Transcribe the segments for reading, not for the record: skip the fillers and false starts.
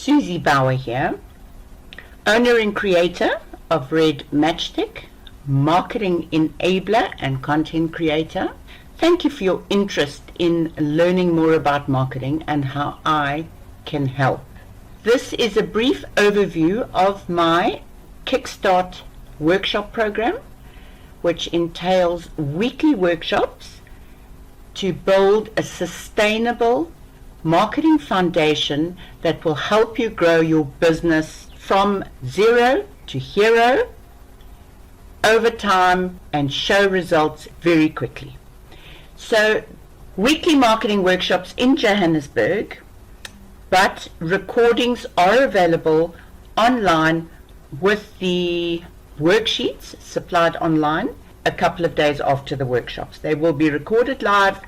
Suze Bouwer here, owner and creator of RedMatchstick, marketing enabler and content creator. Thank you for your interest in learning more about marketing and how I can help. This is a brief overview of my Kickstart workshop program, which entails weekly workshops to build a sustainable marketing foundation that will help you grow your business from zero to hero over time and show results very quickly. So, weekly marketing workshops in Johannesburg, but recordings are available online with the worksheets supplied online a couple of days after the workshops. They will be recorded live,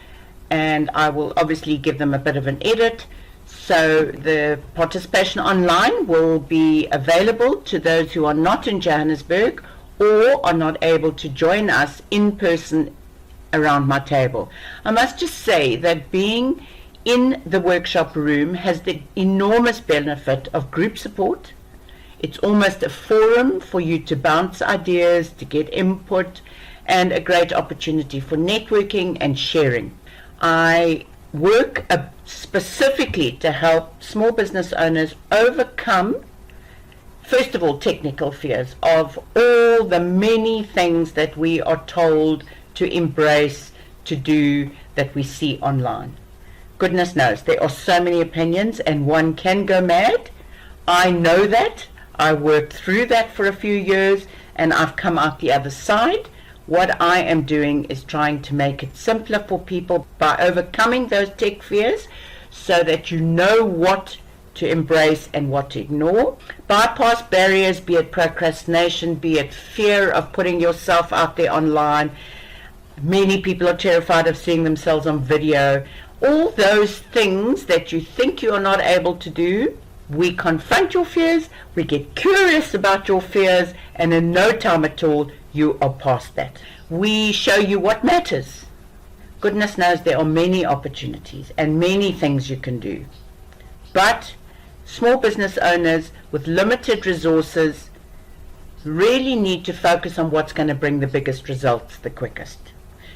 and I will obviously give them a bit of an edit, so the participation online will be available to those who are not in Johannesburg or are not able to join us in person around my table. I must just say that being in the workshop room has the enormous benefit of group support. It's almost a forum for you to bounce ideas, to get input, and a great opportunity for networking and sharing. I work specifically to help small business owners overcome, first of all, technical fears of all the many things that we are told to embrace, to do, that we see online. Goodness knows, there are so many opinions and one can go mad. I know that. I worked through that for a few years and I've come out the other side. What I am doing is trying to make it simpler for people by overcoming those tech fears so that you know what to embrace and what to ignore. Bypass barriers, be it procrastination, be it fear of putting yourself out there online. Many people are terrified of seeing themselves on video. All those things that you think you are not able to do, we confront your fears, we get curious about your fears, and in no time at all, you are past that. We show you what matters. Goodness knows there are many opportunities and many things you can do. But small business owners with limited resources really need to focus on what's going to bring the biggest results the quickest.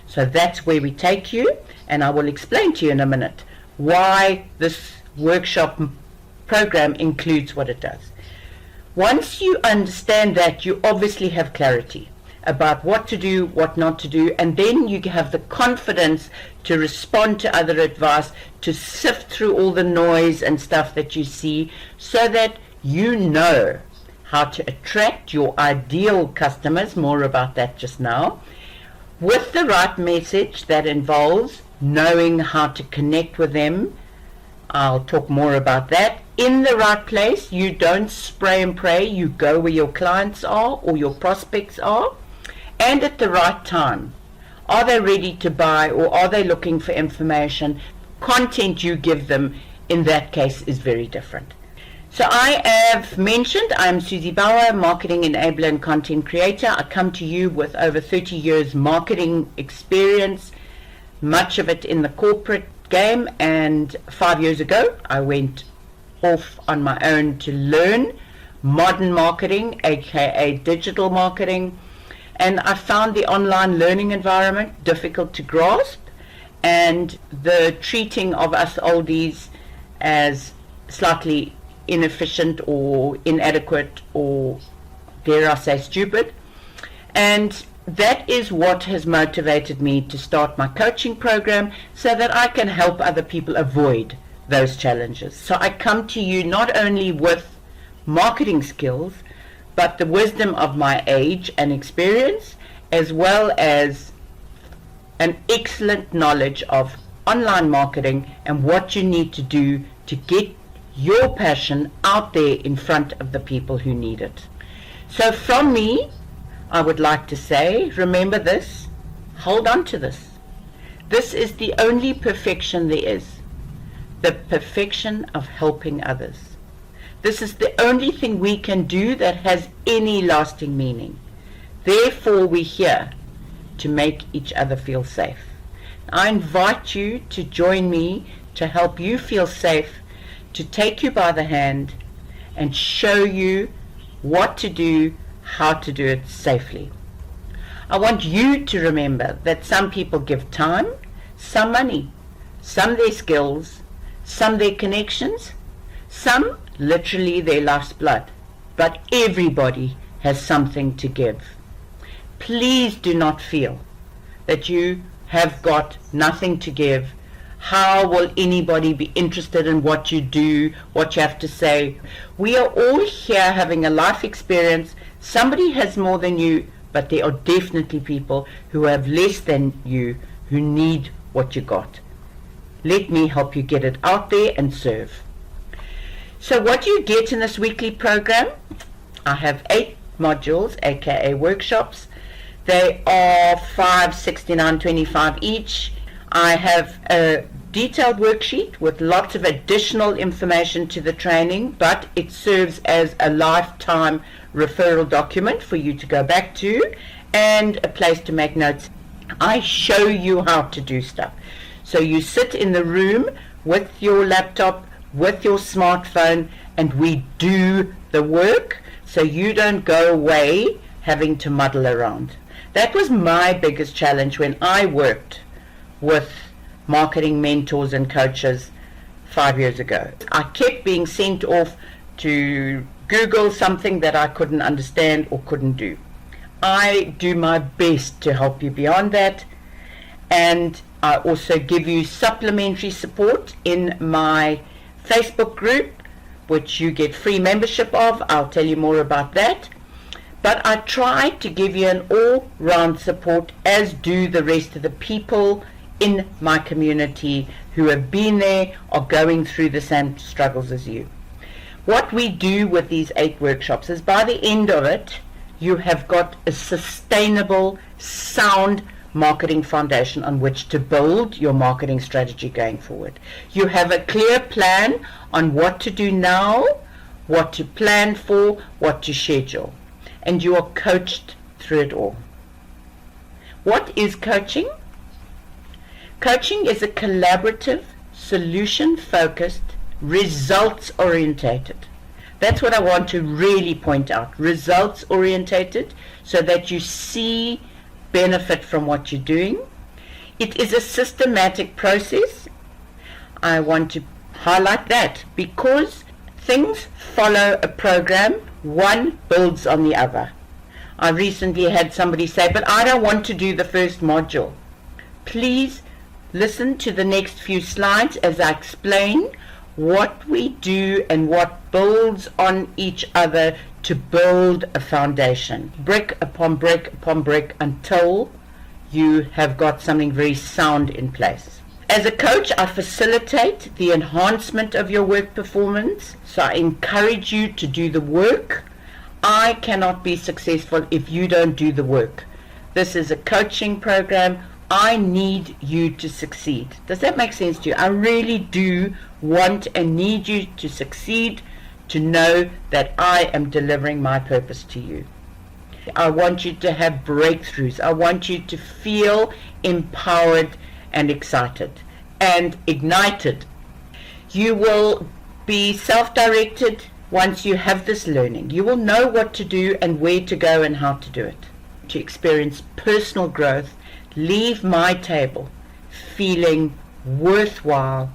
So that's where we take you, and I will explain to you in a minute why this workshop program includes what it does. Once you understand that, you obviously have clarity about what to do, what not to do, and then you have the confidence to respond to other advice, to sift through all the noise and stuff that you see, so that you know how to attract your ideal customers, more about that just now, with the right message that involves knowing how to connect with them. I'll talk more about that. In the right place, you don't spray and pray, you go where your clients are or your prospects are, and at the right time. Are they ready to buy or are they looking for information? Content you give them in that case is very different. So I have mentioned I'm Suze Bouwer, marketing enabler and content creator. I come to you with over 30 years marketing experience, much of it in the corporate game, and 5 years ago I went off on my own to learn modern marketing, aka digital marketing, and I found the online learning environment difficult to grasp, and the treating of us oldies as slightly inefficient or inadequate or, dare I say, stupid. And that is what has motivated me to start my coaching program so that I can help other people avoid those challenges. So I come to you not only with marketing skills, but the wisdom of my age and experience, as well as an excellent knowledge of online marketing and what you need to do to get your passion out there in front of the people who need it. So from me, I would like to say, remember this, hold on to this. This is the only perfection there is, the perfection of helping others. This is the only thing we can do that has any lasting meaning. Therefore, we're here to make each other feel safe. I invite you to join me to help you feel safe, to take you by the hand and show you what to do, how to do it safely. I want you to remember that some people give time, some money, some their skills, some their connections, some literally their life's blood. But everybody has something to give. Please do not feel that you have got nothing to give. How will anybody be interested in what you do, what you have to say? We are all here having a life experience. Somebody has more than you, but there are definitely people who have less than you who need what you got. Let me help you get it out there and serve. So what do you get in this weekly program? I have 8 modules, aka workshops. They are $569.25 each. I have a detailed worksheet with lots of additional information to the training, but it serves as a lifetime referral document for you to go back to and a place to make notes. I show you how to do stuff. So you sit in the room with your laptop, with your smartphone, and we do the work so you don't go away having to muddle around. That was my biggest challenge when I worked with marketing mentors and coaches 5 years ago. I kept being sent off to Google something that I couldn't understand or couldn't do. I do my best to help you beyond that, and I also give you supplementary support in my Facebook group, which you get free membership of. I'll tell you more about that. But I try to give you an all-round support, as do the rest of the people in my community who have been there or going through the same struggles as you. What we do with these 8 workshops is by the end of it, you have got a sustainable, sound marketing foundation on which to build your marketing strategy going forward. You have a clear plan on what to do now, what to plan for, what to schedule, and you are coached through it all. What is coaching? Coaching is a collaborative, solution-focused, results-orientated. That's what I want to really point out. Results-orientated, so that you see benefit from what you're doing. It is a systematic process. I want to highlight that because things follow a program. One builds on the other. I recently had somebody say, but I don't want to do the first module. Please listen to the next few slides as I explain what we do and what builds on each other to build a foundation, brick upon brick upon brick, until you have got something very sound in place. As a coach, I facilitate the enhancement of your work performance, so I encourage you to do the work. I cannot be successful if you don't do the work. This is a coaching program. I need you to succeed. Does that make sense to you? I really do want and need you to succeed, to know that I am delivering my purpose to you. I want you to have breakthroughs. I want you to feel empowered and excited and ignited. You will be self-directed once you have this learning. You will know what to do and where to go and how to do it. To experience personal growth, leave my table feeling worthwhile,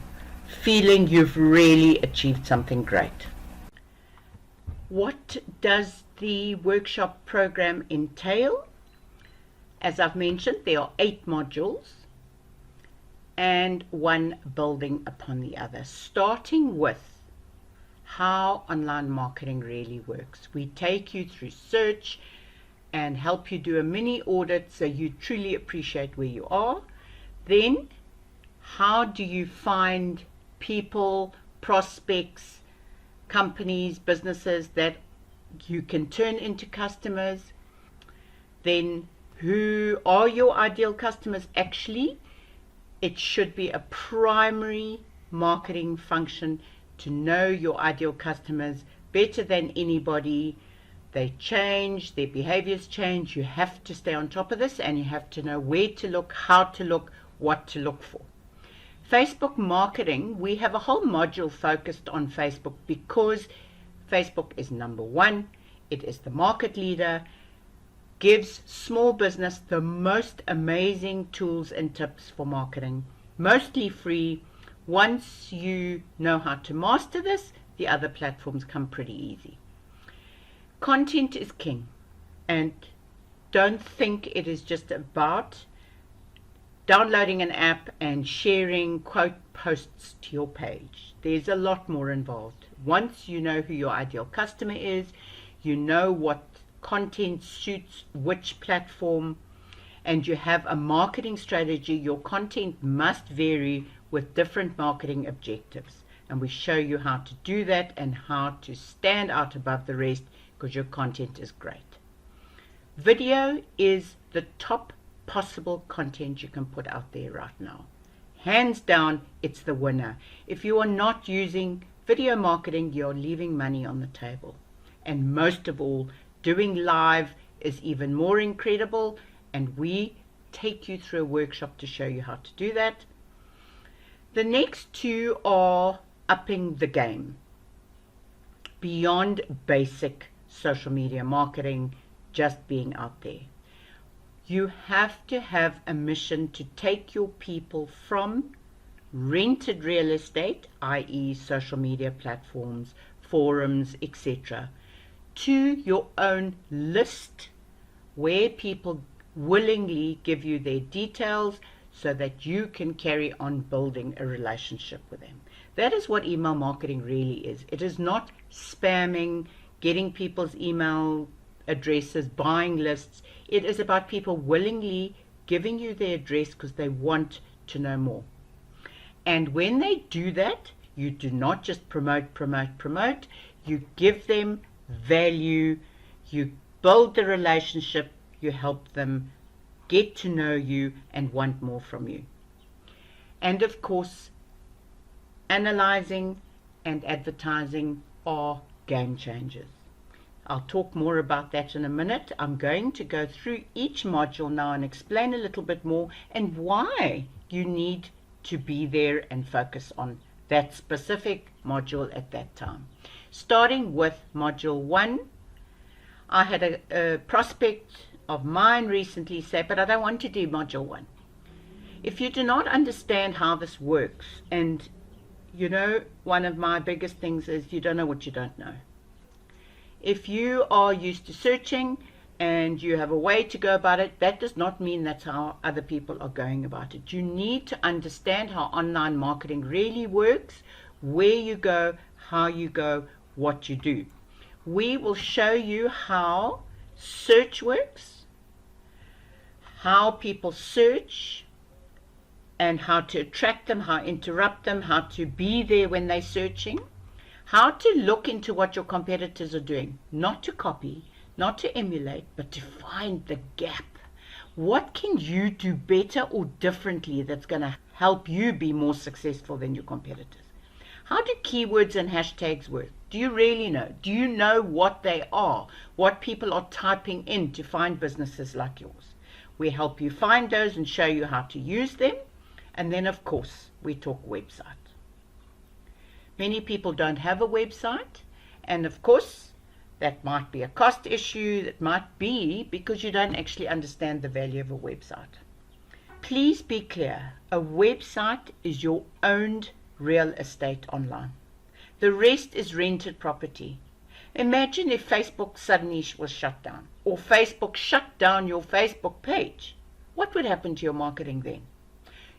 feeling you've really achieved something great. What does the workshop program entail? As I've mentioned, there are 8 modules and one building upon the other, starting with how online marketing really works. We take you through search and help you do a mini audit so you truly appreciate where you are. Then, how do you find people, prospects, companies, businesses that you can turn into customers? Then, who are your ideal customers actually? It should be a primary marketing function to know your ideal customers better than anybody. They change, their behaviors change. You have to stay on top of this, and you have to know where to look, how to look, what to look for. Facebook marketing, we have a whole module focused on Facebook because Facebook is number one. It is the market leader, gives small business the most amazing tools and tips for marketing, mostly free. Once you know how to master this, the other platforms come pretty easy. Content is king, and don't think it is just about downloading an app and sharing quote posts to your page. There's a lot more involved. Once you know who your ideal customer is, you know what content suits which platform, and you have a marketing strategy, your content must vary with different marketing objectives. And we show you how to do that and how to stand out above the rest because your content is great. Video is the top possible content you can put out there right now. Hands down, it's the winner. If you are not using video marketing, you're leaving money on the table. And most of all, doing live is even more incredible, and we take you through a workshop to show you how to do that. The next two are upping the game beyond basic social media marketing, just being out there. You have to have a mission to take your people from rented real estate, i.e. social media platforms, forums, etc., to your own list where people willingly give you their details so that you can carry on building a relationship with them. That is what email marketing really is. It is not spamming, getting people's email addresses, buying lists. It is about people willingly giving you their address because they want to know more. And when they do that, you do not just promote. You give them value, you build the relationship, you help them get to know you and want more from you. And of course, analyzing and advertising are game changers. I'll talk more about that in a minute. I'm going to go through each module now and explain a little bit more and why you need to be there and focus on that specific module at that time. Starting with module 1, I had a prospect of mine recently say, but I don't want to do module 1. If you do not understand how this works, and you know, one of my biggest things is you don't know what you don't know. If you are used to searching and you have a way to go about it, that does not mean that's how other people are going about it. You need to understand how online marketing really works, where you go, how you go, what you do. We will show you how search works, how people search, and how to attract them, how to interrupt them, how to be there when they're searching, how to look into what your competitors are doing, not to copy, not to emulate, but to find the gap. What can you do better or differently that's going to help you be more successful than your competitors? How do keywords and hashtags work? Do you really know? Do you know what they are? What people are typing in to find businesses like yours? We help you find those and show you how to use them. And then, of course, we talk website. Many people don't have a website. And, of course, that might be a cost issue. That might be because you don't actually understand the value of a website. Please be clear. A website is your owned real estate online. The rest is rented property. Imagine if Facebook suddenly was shut down, or Facebook shut down your Facebook page. What would happen to your marketing then?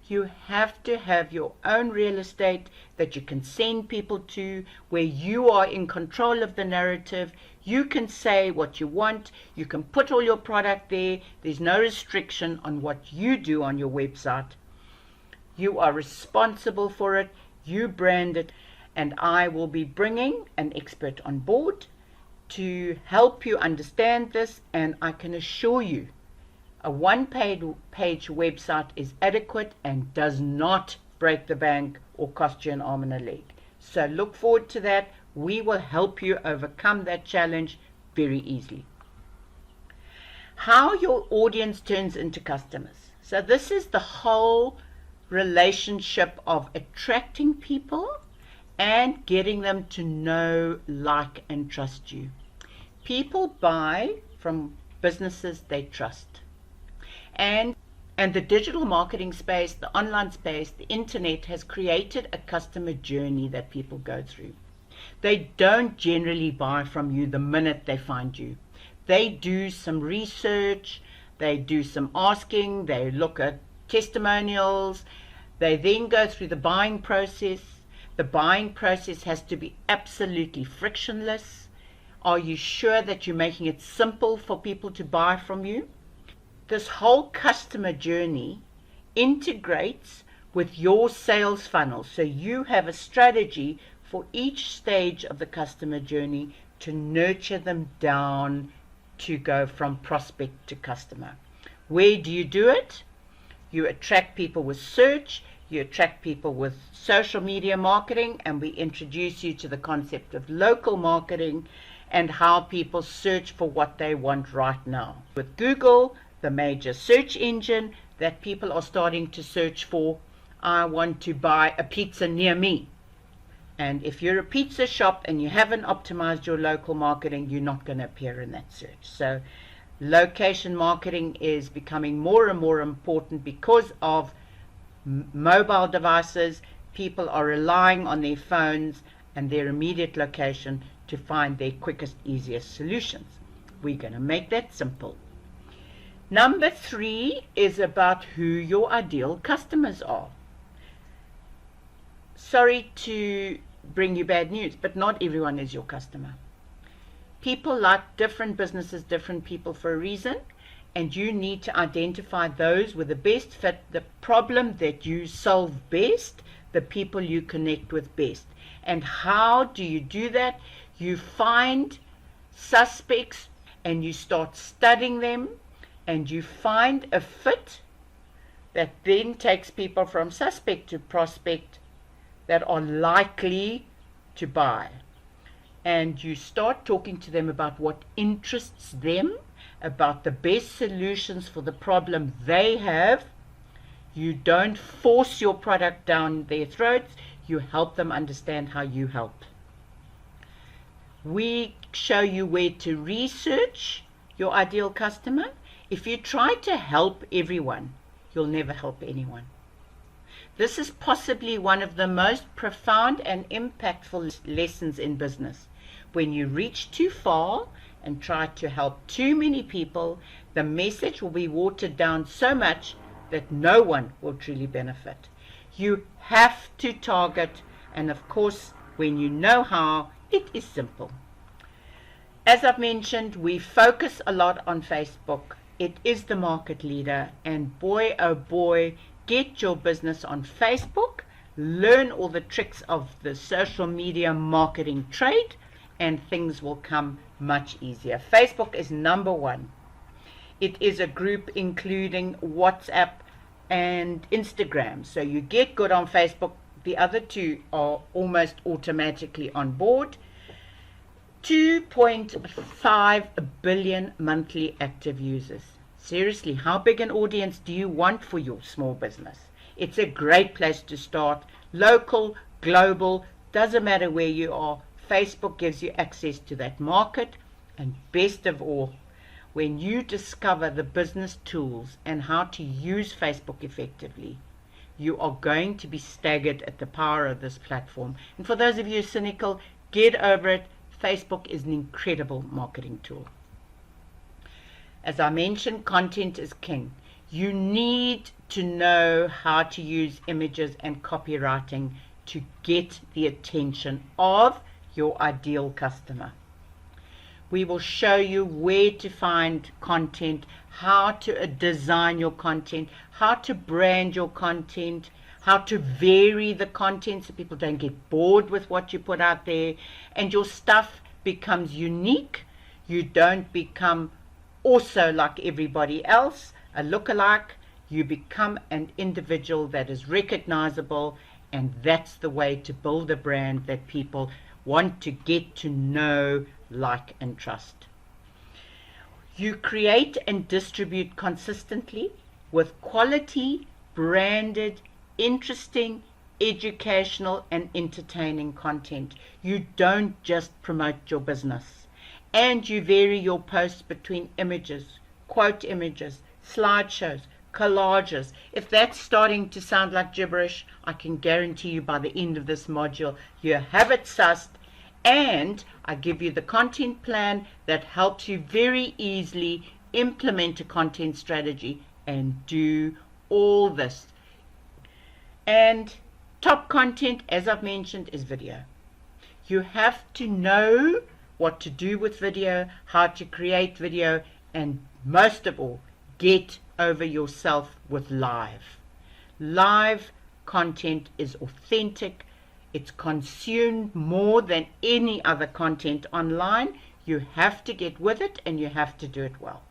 You have to have your own real estate that you can send people to, where you are in control of the narrative. You can say what you want. You can put all your product there. There's no restriction on what you do on your website. You are responsible for it. You brand it. And I will be bringing an expert on board to help you understand this. And I can assure you, a one-page website is adequate and does not break the bank or cost you an arm and a leg. So look forward to that. We will help you overcome that challenge very easily. How your audience turns into customers. So this is the whole relationship of attracting people and getting them to know, like, and trust you. People buy from businesses they trust. And the digital marketing space, the online space, the internet has created a customer journey that people go through. They don't generally buy from you the minute they find you. They do some research, they do some asking, they look at testimonials, they then go through the buying process. The buying process has to be absolutely frictionless. Are you sure that you're making it simple for people to buy from you? This whole customer journey integrates with your sales funnel. So you have a strategy for each stage of the customer journey to nurture them down to go from prospect to customer. Where do you do it? You attract people with search, you attract people with social media marketing, and we introduce you to the concept of local marketing and how people search for what they want right now. With Google, the major search engine that people are starting to search for, I want to buy a pizza near me. And if you're a pizza shop and you haven't optimized your local marketing, you're not going to appear in that search. So location marketing is becoming more and more important because of mobile devices. People are relying on their phones and their immediate location to find their quickest, easiest solutions. We're going to make that simple. Number 3 is about who your ideal customers are. Sorry to bring you bad news, but not everyone is your customer. People like different businesses, different people for a reason, and you need to identify those with the best fit, the problem that you solve best, the people you connect with best. And how do you do that? You find suspects and you start studying them, and you find a fit that then takes people from suspect to prospect that are likely to buy. And you start talking to them about what interests them, about the best solutions for the problem they have. You don't force your product down their throats. You help them understand how you help. We show you where to research your ideal customer. If you try to help everyone, you'll never help anyone. This is possibly one of the most profound and impactful lessons in business. When you reach too far and try to help too many people, the message will be watered down so much that no one will truly benefit. You have to target, and of course, when you know how, it is simple. As I've mentioned, we focus a lot on Facebook. It is the market leader, and boy, oh boy, get your business on Facebook, learn all the tricks of the social media marketing trade, and things will come much easier. Facebook is number 1. It is a group including WhatsApp and Instagram. So you get good on Facebook. The other 2 are almost automatically on board. 2.5 billion monthly active users. Seriously, how big an audience do you want for your small business? It's a great place to start. Local, global, doesn't matter where you are. Facebook gives you access to that market. And best of all, when you discover the business tools and how to use Facebook effectively, you are going to be staggered at the power of this platform. And for those of you cynical, get over it. Facebook is an incredible marketing tool. As I mentioned, content is king. You need to know how to use images and copywriting to get the attention of your ideal customer. We will show you where to find content, how to design your content, how to brand your content, how to vary the content so people don't get bored with what you put out there, and your stuff becomes unique. You don't become also like everybody else, a lookalike. You become an individual that is recognizable, and that's the way to build a brand that people want to get to know, like, and trust. You create and distribute consistently with quality, branded, interesting, educational and entertaining content. You don't just promote your business. And you vary your posts between images, quote images, slideshows, collages. If that's starting to sound like gibberish, I can guarantee you by the end of this module, you have it sussed, and I give you the content plan that helps you very easily implement a content strategy and do all this. And top content, as I've mentioned, is video. You have to know what to do with video, how to create video, and most of all, get over yourself with live. Live content is authentic. It's consumed more than any other content online. You have to get with it, and you have to do it well.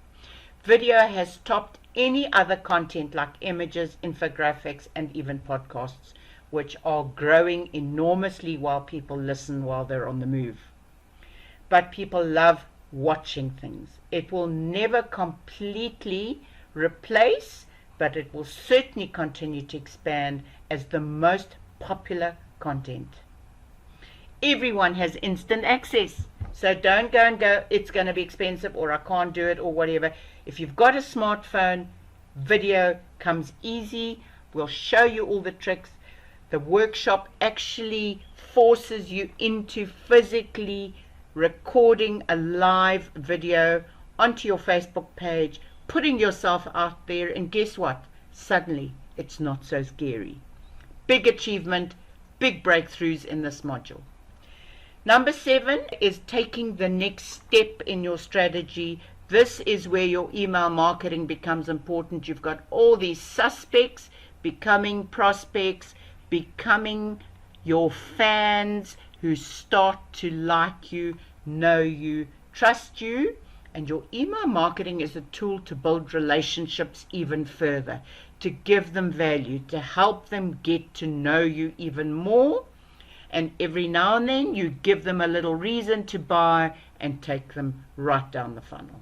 Video has topped any other content like images, infographics, and even podcasts, which are growing enormously while people listen while they're on the move. But people love watching things. It will never completely replace, but it will certainly continue to expand as the most popular content. Everyone has instant access, so don't go and go, it's going to be expensive, or I can't do it, or whatever. If you've got a smartphone, video comes easy. We'll show you all the tricks. The workshop actually forces you into physically recording a live video onto your Facebook page, putting yourself out there, and guess what? Suddenly, it's not so scary. Big achievement, big breakthroughs in this module. Number 7 is taking the next step in your strategy. This is where your email marketing becomes important. You've got all these suspects becoming prospects, becoming your fans who start to like you, know you, trust you. And your email marketing is a tool to build relationships even further, to give them value, to help them get to know you even more. And every now and then you give them a little reason to buy and take them right down the funnel.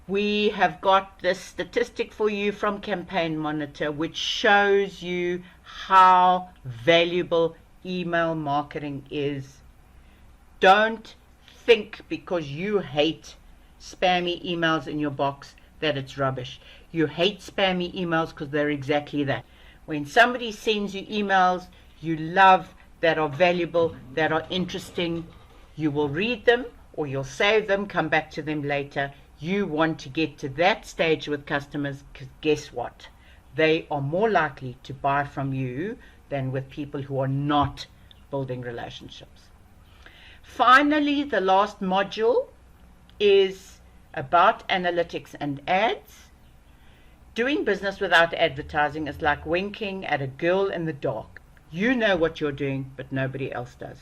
We have got this statistic for you from Campaign Monitor, which shows you how valuable email marketing is. Don't think because you hate spammy emails in your box that it's rubbish. You hate spammy emails because they're exactly that. When somebody sends you emails you love, that are valuable, that are interesting, you will read them or you'll save them, come back to them later. You want to get to that stage with customers, because guess what? They are more likely to buy from you than with people who are not building relationships. Finally, the last module is about analytics and ads. Doing business without advertising is like winking at a girl in the dark. You know what you're doing, but nobody else does.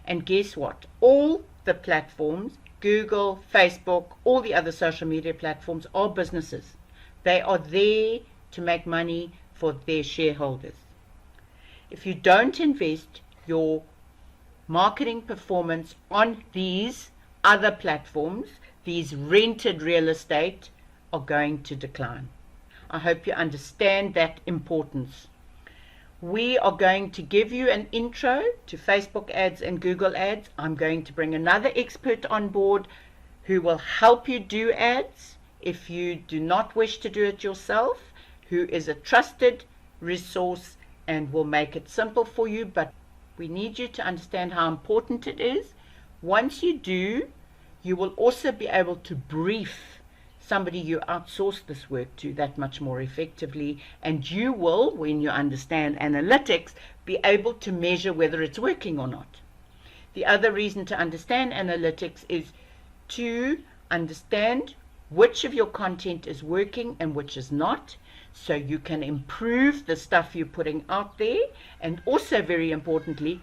And guess what? All the platforms, Google, Facebook, all the other social media platforms are businesses. They are there to make money for their shareholders. If you don't invest your marketing performance on these other platforms, these rented real estate are going to decline. I hope you understand that importance. We are going to give you an intro to Facebook ads and Google ads. I'm going to bring another expert on board who will help you do ads if you do not wish to do it yourself, who is a trusted resource and will make it simple for you. But we need you to understand how important it is. Once you do, you will also be able to brief somebody you outsource this work to that much more effectively, and you will, when you understand analytics, be able to measure whether it's working or not. The other reason to understand analytics is to understand which of your content is working and which is not, so you can improve the stuff you're putting out there, and also, very importantly,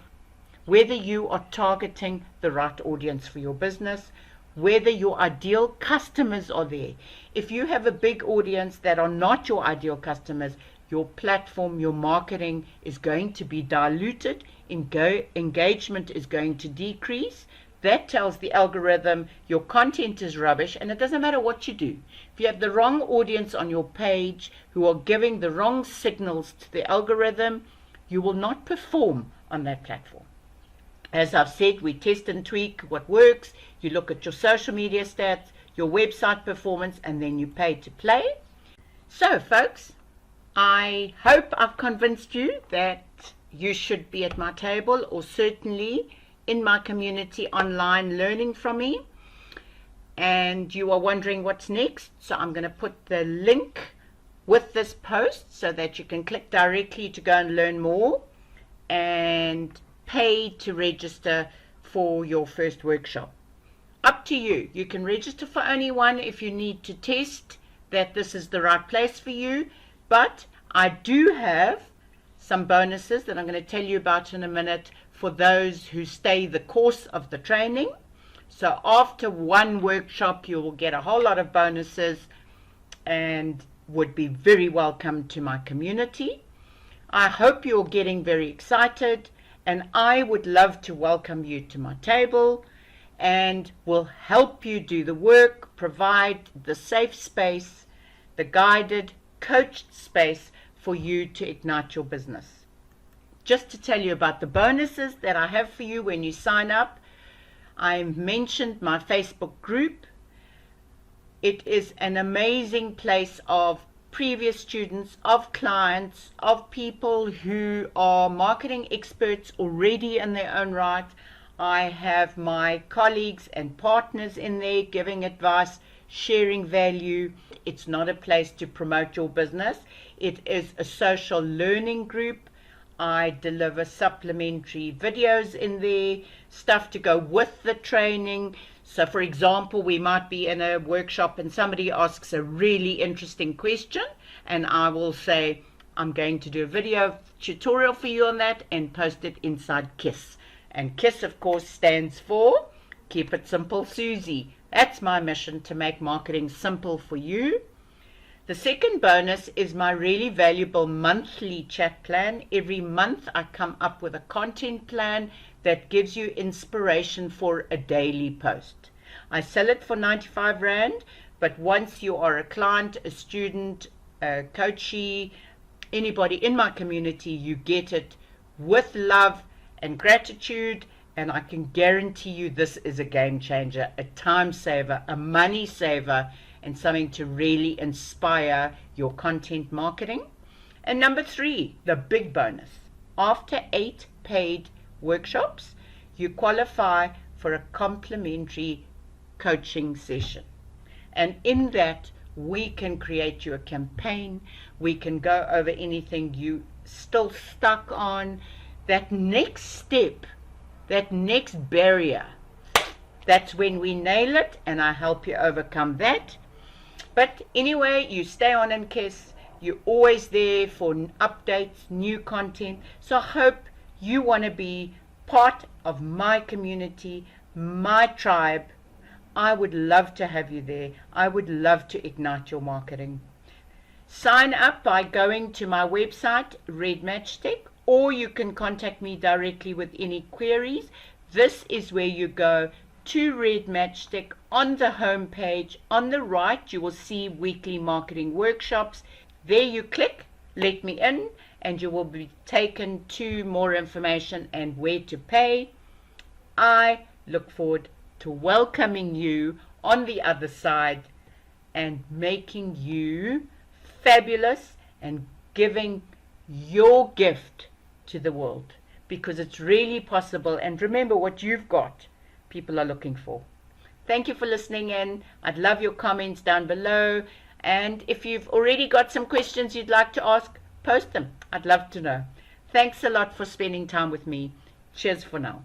whether you are targeting the right audience for your business, whether your ideal customers are there. If you have a big audience that are not your ideal customers, your platform, your marketing is going to be diluted, engagement is going to decrease, that tells the algorithm your content is rubbish, and it doesn't matter what you do. If you have the wrong audience on your page who are giving the wrong signals to the algorithm, you will not perform on that platform. As I've said, we test and tweak what works. You look at your social media stats, your website performance, and then you pay to play. So, folks, I hope I've convinced you that you should be at my table, or certainly in my community online learning from me. And you are wondering what's next, so I'm going to put the link with this post so that you can click directly to go and learn more and pay to register for your first workshop. Up to you. You can register for only one if you need to test that this is the right place for you, but I do have some bonuses that I'm going to tell you about in a minute for those who stay the course of the training. So after one workshop, you will get a whole lot of bonuses and would be very welcome to my community. I hope you're getting very excited, and I would love to welcome you to my table and will help you do the work, provide the safe space, the guided, coached space for you to ignite your business. Just to tell you about the bonuses that I have for you when you sign up, I mentioned my Facebook group. It is an amazing place of previous students, of clients, of people who are marketing experts already in their own right. I have my colleagues and partners in there giving advice, sharing value. It's not a place to promote your business. It is a social learning group. I deliver supplementary videos in there, stuff to go with the training. So for example, we might be in a workshop and somebody asks a really interesting question, and I will say, I'm going to do a video tutorial for you on that and post it inside KISS. And KISS, of course, stands for Keep It Simple, Suze. That's my mission, to make marketing simple for you. The second bonus is my really valuable monthly chat plan. Every month I come up with a content plan that gives you inspiration for a daily post. I sell it for 95 Rand, but once you are a client, a student, a coachee, anybody in my community, you get it with love and gratitude, and I can guarantee you this is a game changer, a time saver, a money saver, and something to really inspire your content marketing. And number 3, the big bonus. After 8 paid workshops, you qualify for a complimentary coaching session. And in that, we can create you a campaign. We can go over anything you still stuck on. That next step, that next barrier, that's when we nail it, and I help you overcome that. But anyway, you stay on in KISS. You're always there for updates, new content. So I hope you want to be part of my community, my tribe. I would love to have you there. I would love to ignite your marketing. Sign up by going to my website, RedMatchstick, or you can contact me directly with any queries. This is where you go to RedMatchstick. On the home page on the right, you will see weekly marketing workshops. There you click, let me in, and you will be taken to more information and where to pay. I look forward to welcoming you on the other side and making you fabulous and giving your gift to the world, because it's really possible. And remember, what you've got, people are looking for. Thank you for listening in. I'd love your comments down below. And if you've already got some questions you'd like to ask, post them. I'd love to know. Thanks a lot for spending time with me. Cheers for now.